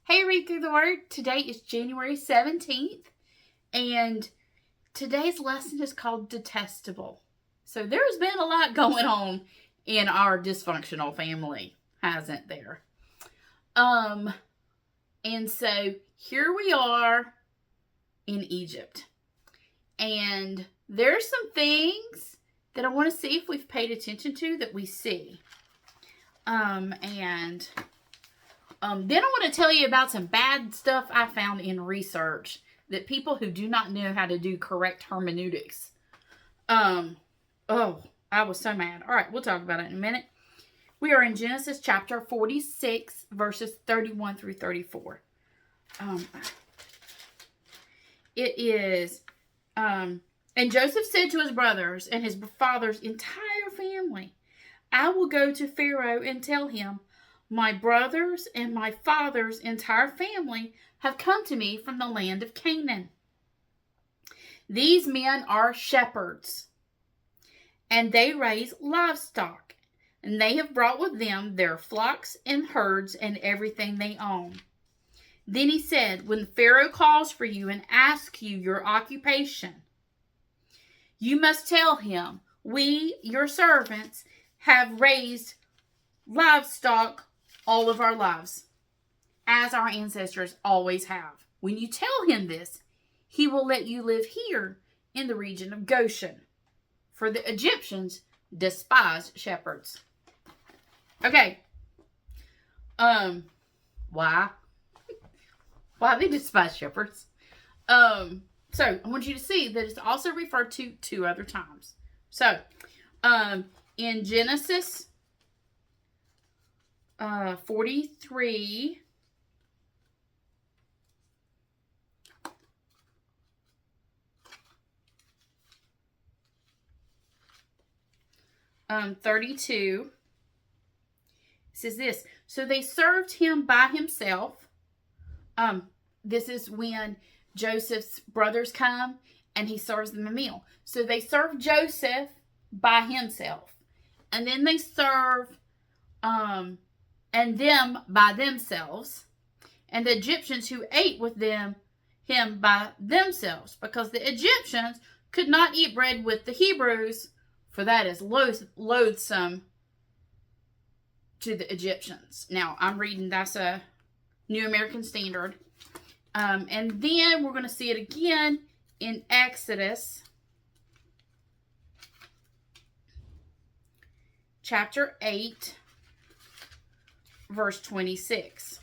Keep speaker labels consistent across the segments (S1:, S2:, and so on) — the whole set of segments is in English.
S1: Hey, Read Through the Word. Today is January 17th, and today's lesson is called Detestable. So there's been a lot going on in our dysfunctional family, hasn't there? And so here we are in Egypt. And there's some things that I want to see if we've paid attention to that we see. Then I want to tell you about some bad stuff I found in research that people who do not know how to do correct hermeneutics. I was so mad. All right, we'll talk about it in a minute. We are in Genesis chapter 46, verses 31 through 34. It is, and Joseph said to his brothers and his father's entire family, I will go to Pharaoh and tell him, my brothers and my father's entire family have come to me from the land of Canaan. These men are shepherds, and they raise livestock, and they have brought with them their flocks and herds and everything they own. Then he said, when Pharaoh calls for you and asks you your occupation, you must tell him, we, your servants, have raised livestock all of our lives, as our ancestors always have. When you tell him this, he will let you live here in the region of Goshen. For the Egyptians despise shepherds. Okay. Why? Why they despise shepherds? So I want you to see that it's also referred to two other times. So, in Genesis 43, um, 32, it says this, so they served him by himself. This is when Joseph's brothers come and he serves them a meal. So they serve Joseph by himself, and then they serve and them by themselves, and the Egyptians who ate with him by themselves, because the Egyptians could not eat bread with the Hebrews, for that is loathsome to the Egyptians. Now, I'm reading, that's a New American Standard. And then we're going to see it again in Exodus chapter 8, verse 26.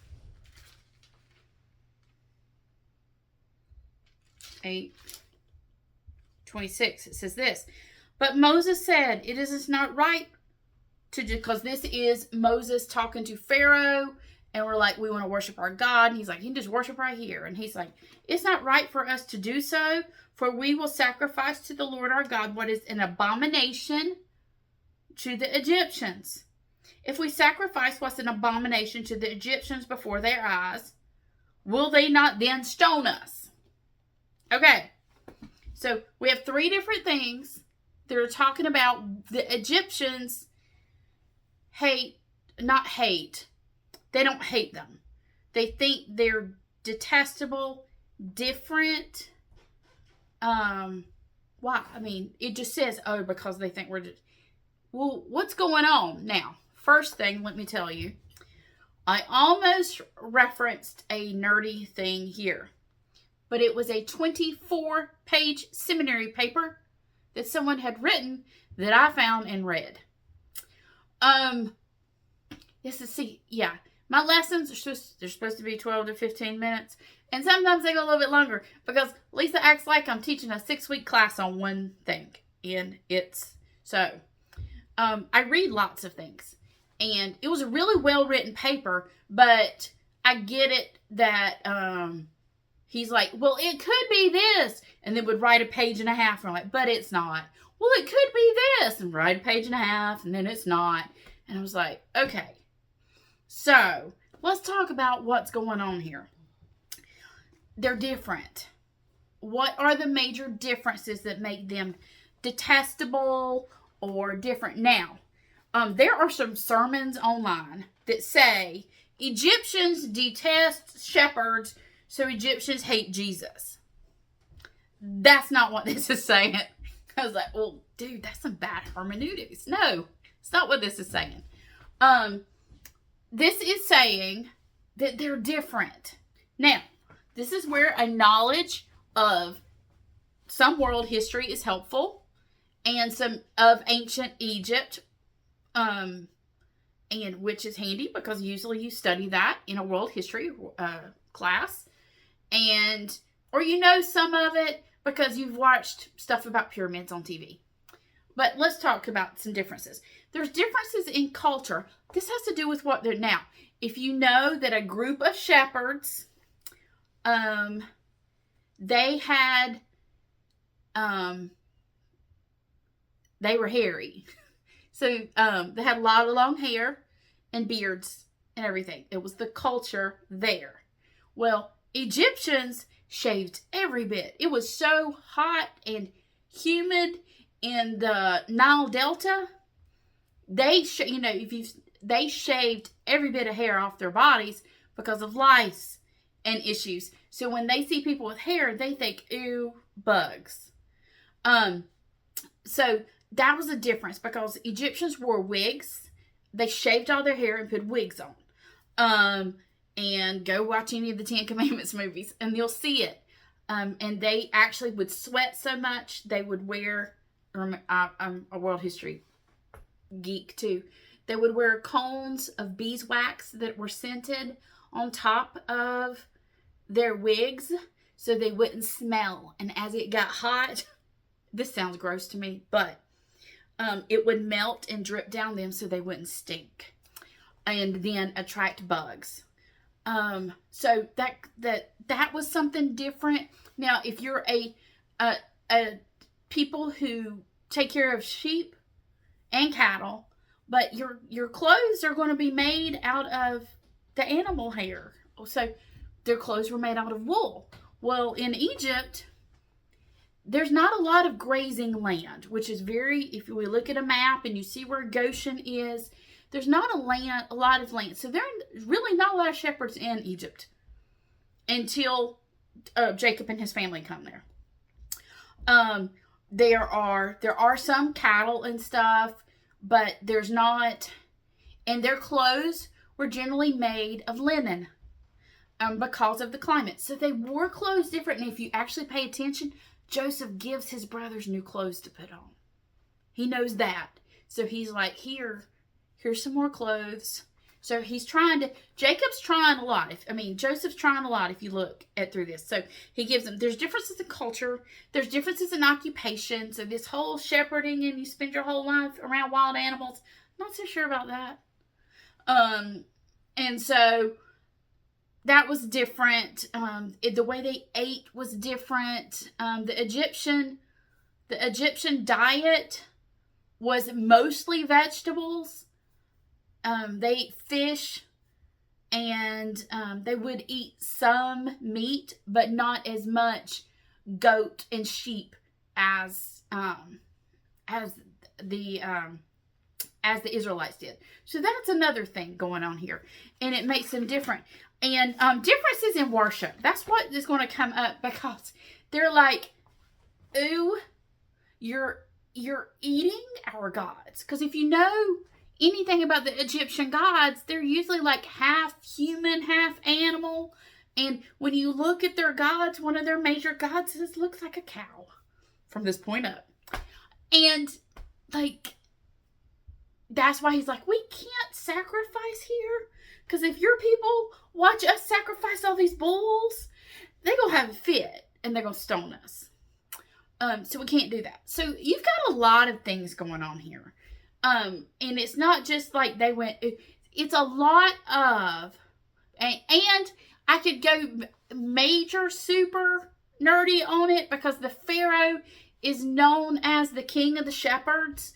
S1: 8:26. It says this. But Moses said, it is not right to do, because this is Moses talking to Pharaoh, and we're like, we want to worship our God. And he's like, you can just worship right here. And he's like, it's not right for us to do so, for we will sacrifice to the Lord our God what is an abomination to the Egyptians. If we sacrifice what's an abomination to the Egyptians before their eyes, will they not then stone us? Okay, so we have three different things that are talking about the Egyptians they don't hate them. They think they're detestable, different. Why? I mean, it just says, oh, because they think we're... Well, what's going on? Now, first thing, let me tell you, I almost referenced a nerdy thing here, but it was a 24-page seminary paper that someone had written that I found and read. My lessons are supposed to be 12 to 15 minutes, and sometimes they go a little bit longer because Lisa acts like I'm teaching a 6-week class on one thing, and it's so. I read lots of things, and it was a really well-written paper, but I get it that he's like, well, it could be this, and then would write a page and a half, and I'm like, but it's not. Well, it could be this, and write a page and a half, and then it's not. And I was like, okay. So, let's talk about what's going on here. They're different. What are the major differences that make them detestable or different. Now, there are some sermons online that say Egyptians detest shepherds, so Egyptians hate Jesus. That's not what this is saying. I was like, well, dude, that's some bad hermeneutics. No, it's not what this is saying. This is saying that they're different. Now, this is where a knowledge of some world history is helpful, and some of ancient Egypt, and which is handy because usually you study that in a world history class, and or you know some of it because you've watched stuff about pyramids on TV. But let's talk about some differences. There's differences in culture. This has to do with what they're now. If you know that a group of shepherds, they had, they were hairy. So they had a lot of long hair and beards and everything. It was the culture there. Well, Egyptians shaved every bit. It was so hot and humid in the Nile Delta. They shaved every bit of hair off their bodies because of lice and issues. So when they see people with hair, they think, ew, bugs. So that was a difference because Egyptians wore wigs. They shaved all their hair and put wigs on. And go watch any of the Ten Commandments movies and you'll see it. And they actually would sweat so much, they would wear, I'm a world history geek too. They would wear cones of beeswax that were scented on top of their wigs so they wouldn't smell. And as it got hot, this sounds gross to me, but it would melt and drip down them so they wouldn't stink and then attract bugs. So that was something different. Now, if you're a people who take care of sheep and cattle, but your clothes are going to be made out of the animal hair. So their clothes were made out of wool. Well, in Egypt, there's not a lot of grazing land, which is if we look at a map and you see where Goshen is, there's not a lot of land. So there are really not a lot of shepherds in Egypt until Jacob and his family come there. There are some cattle and stuff, but there's not, and their clothes were generally made of linen because of the climate. So they wore clothes different. And if you actually pay attention, Joseph gives his brothers new clothes to put on. He knows that. So he's like, here's some more clothes. So Jacob's trying a lot. Joseph's trying a lot if you look through this. So he gives them, there's differences in culture. There's differences in occupation. So this whole shepherding and you spend your whole life around wild animals, not so sure about that. And so that was different. The way they ate was different. The Egyptian diet was mostly vegetables. They ate fish, and they would eat some meat, but not as much goat and sheep as the Israelites did. So that's another thing going on here, and it makes them different. And differences in worship. That's what is going to come up because they're like, ooh, you're eating our gods. Because if you know anything about the Egyptian gods, they're usually like half human, half animal. And when you look at their gods, one of their major gods looks like a cow from this point up. And like, that's why he's like, we can't sacrifice here. Because if your people watch us sacrifice all these bulls, they're going to have a fit and they're going to stone us. So we can't do that. So you've got a lot of things going on here. And it's not just like they went, it's a lot of, and I could go major super nerdy on it because the Pharaoh is known as the king of the shepherds.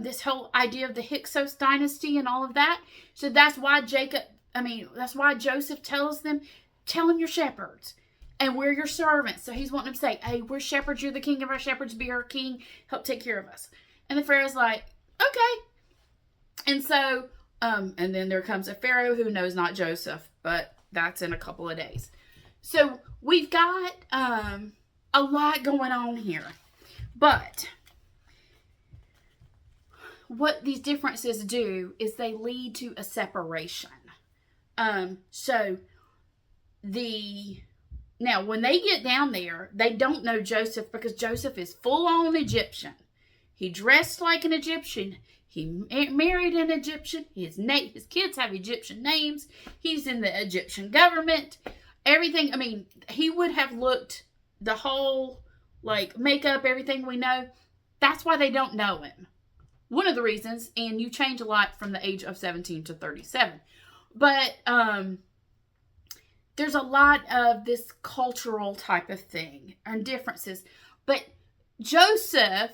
S1: This whole idea of the Hyksos dynasty and all of that. So that's why that's why Joseph tells them, tell him you're shepherds and we're your servants. So he's wanting them to say, hey, we're shepherds. You're the king of our shepherds. Be our king. Help take care of us. And the Pharaoh's like, okay. And so, and then there comes a Pharaoh who knows not Joseph, but that's in a couple of days. So we've got a lot going on here. But what these differences do is they lead to a separation. Now when they get down there, they don't know Joseph because Joseph is full on Egyptian. He dressed like an Egyptian. He married an Egyptian. His kids have Egyptian names. He's in the Egyptian government. Everything, I mean, he would have looked the whole, like, makeup, everything we know. That's why they don't know him. One of the reasons, and you change a lot from the age of 17 to 37. But there's a lot of this cultural type of thing and differences. But Joseph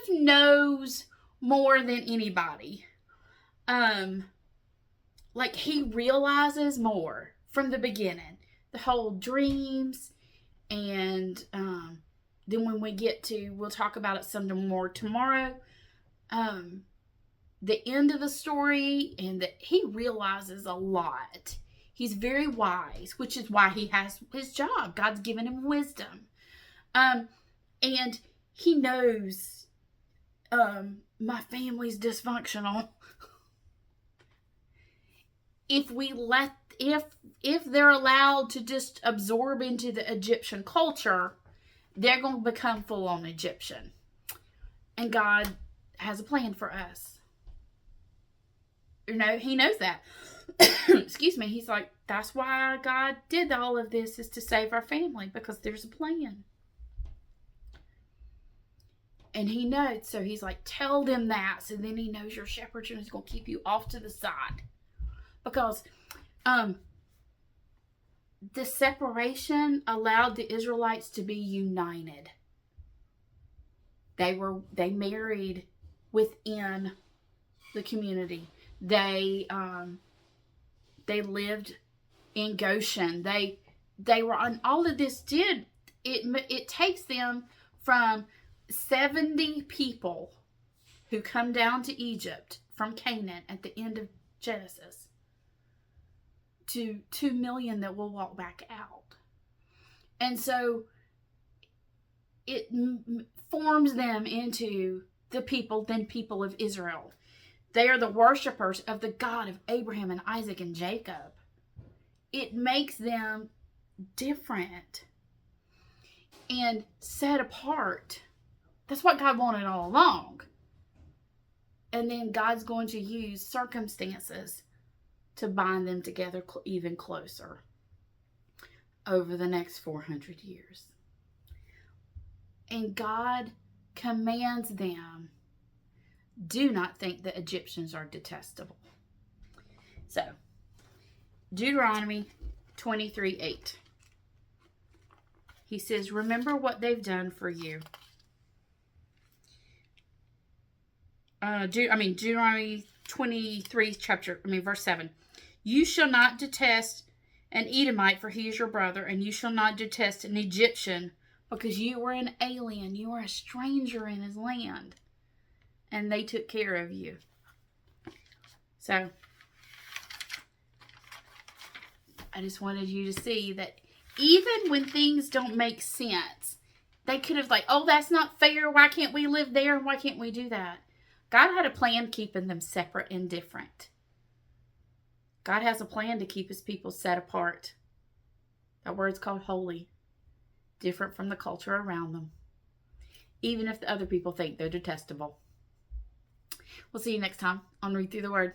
S1: knows more than anybody. Like, he realizes more from the beginning. The whole dreams, and then when we get to, we'll talk about it some more tomorrow, the end of the story, and that he realizes a lot. He's very wise, which is why he has his job. God's given him wisdom. And he knows my family's dysfunctional. If they're allowed to just absorb into the Egyptian culture, they're going to become full-on Egyptian. And God has a plan for us. You know, he knows that. Excuse me. He's like, that's why God did all of this, is to save our family, because there's a plan. And he knows, so he's like, tell them that. So then he knows your shepherd is going to keep you off to the side. Because the separation allowed the Israelites to be united. They married within the community. They lived in Goshen. They were on, all of this did, it takes them from 70 people who come down to Egypt from Canaan at the end of Genesis to 2 million that will walk back out. And so it forms them into the people of Israel. They are the worshipers of the God of Abraham and Isaac and Jacob. It makes them different and set apart. That's what God wanted all along. And then God's going to use circumstances to bind them together even closer over the next 400 years. And God commands them, do not think the Egyptians are detestable. So, Deuteronomy 23:8. He says, remember what they've done for you. Deuteronomy 23, verse 7. You shall not detest an Edomite, for he is your brother, and you shall not detest an Egyptian, because you were an alien. You were a stranger in his land, and they took care of you. So, I just wanted you to see that even when things don't make sense, they could have oh, that's not fair. Why can't we live there, and why can't we do that? God had a plan keeping them separate and different. God has a plan to keep his people set apart. That word's called holy. Different from the culture around them. Even if the other people think they're detestable. We'll see you next time on Read Through the Word.